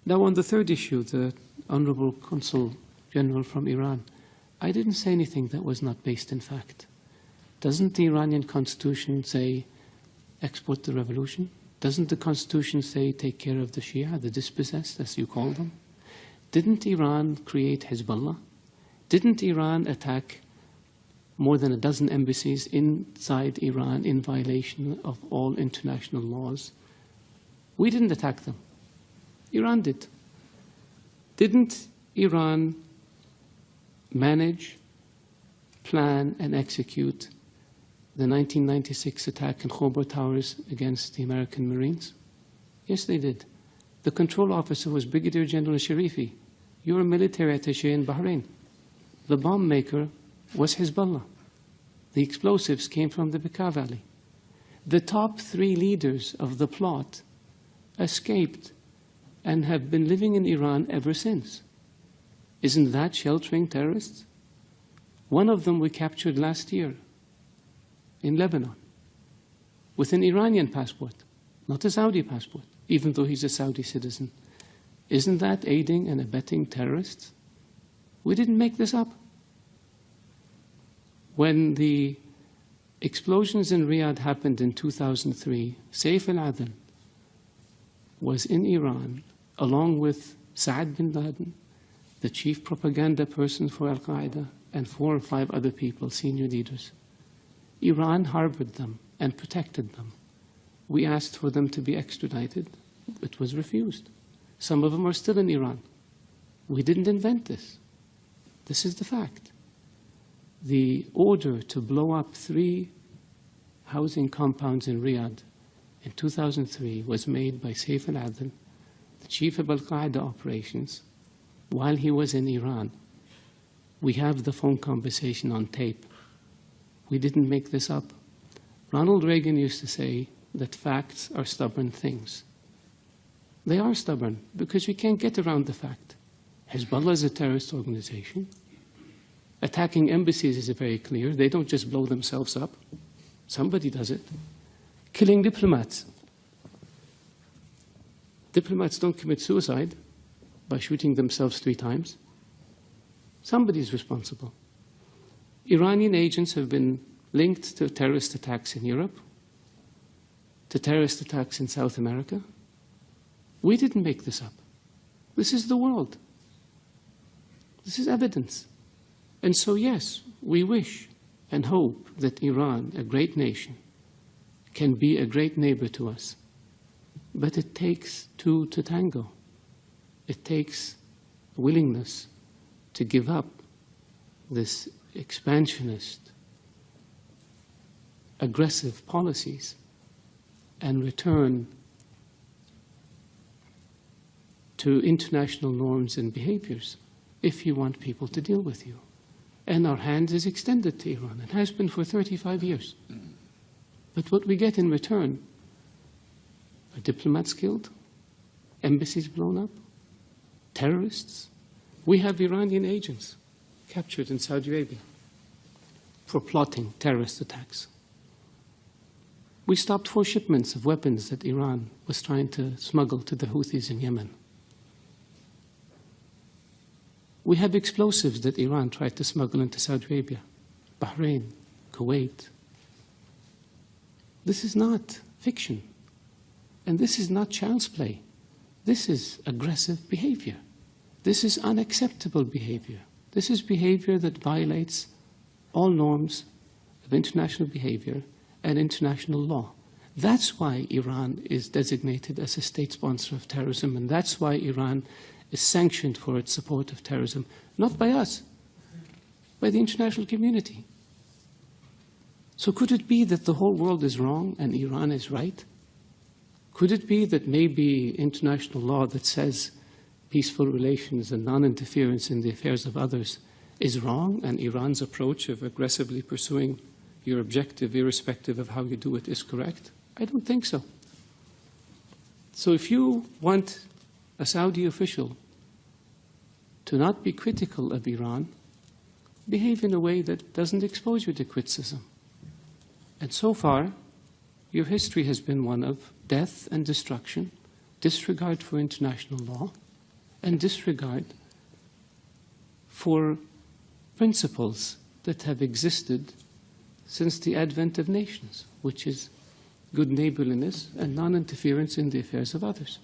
Now, on the third issue, the Honourable Consul General from Iran, I didn't say anything that was not based in fact. Doesn't the Iranian constitution say export the revolution? Doesn't the constitution say take care of the Shia, the dispossessed, as you call them? Didn't Iran create Hezbollah? Didn't Iran attack more than a dozen embassies inside Iran in violation of all international laws? We didn't attack them. Iran did. Didn't Iran manage, plan, and execute the 1996 attack in Khobar Towers against the American Marines? Yes, they did. The control officer was Brigadier General Sharifi. You're a military attaché in Bahrain. The bomb maker was Hezbollah. The explosives came from the Bekaa Valley. The top 3 leaders of the plot escaped and have been living in Iran ever since. Isn't that sheltering terrorists? One of them we captured last year in Lebanon with an Iranian passport, not a Saudi passport, even though he's a Saudi citizen. Isn't that aiding and abetting terrorists? We didn't make this up. When the explosions in Riyadh happened in 2003, Saif al-Adel was in Iran along with Saad bin Laden, the chief propaganda person for Al-Qaeda, and 4 or 5 other people, senior leaders. Iran harbored them and protected them. We asked for them to be extradited. It was refused. Some of them are still in Iran. We didn't invent this. This is the fact. The order to blow up 3 housing compounds in Riyadh in 2003 was made by Saif al-Adel, the chief of Al-Qaeda operations, while he was in Iran. We have the phone conversation on tape. We didn't make this up. Ronald Reagan used to say that facts are stubborn things. They are stubborn because we can't get around the fact. Hezbollah is a terrorist organization. Attacking embassies is very clear. They don't just blow themselves up. Somebody does it. Killing diplomats. Diplomats don't commit suicide by shooting themselves 3 times. Somebody's responsible. Iranian agents have been linked to terrorist attacks in Europe, to terrorist attacks in South America. We didn't make this up. This is the world. This is evidence. And so, yes, we wish and hope that Iran, a great nation, can be a great neighbor to us. But it takes 2 to tango. It takes willingness to give up this expansionist, aggressive policies and return to international norms and behaviors if you want people to deal with you. And our hand is extended to Iran. It has been for 35 years. But what we get in return are diplomats killed, embassies blown up, terrorists. We have Iranian agents captured in Saudi Arabia for plotting terrorist attacks. We stopped 4 shipments of weapons that Iran was trying to smuggle to the Houthis in Yemen. We have explosives that Iran tried to smuggle into Saudi Arabia, Bahrain, Kuwait. This is not fiction. And this is not child's play. This is aggressive behavior. This is unacceptable behavior. This is behavior that violates all norms of international behavior and international law. That's why Iran is designated as a state sponsor of terrorism, and that's why Iran is sanctioned for its support of terrorism, not by us, by the international community. So could it be that the whole world is wrong and Iran is right? Could it be that maybe international law that says peaceful relations and non-interference in the affairs of others is wrong, and Iran's approach of aggressively pursuing your objective, irrespective of how you do it, is correct? I don't think so. So if you want a Saudi official to not be critical of Iran, behave in a way that doesn't expose you to criticism. And so far, your history has been one of death and destruction, disregard for international law and disregard for principles that have existed since the advent of nations, which is good neighborliness and non-interference in the affairs of others.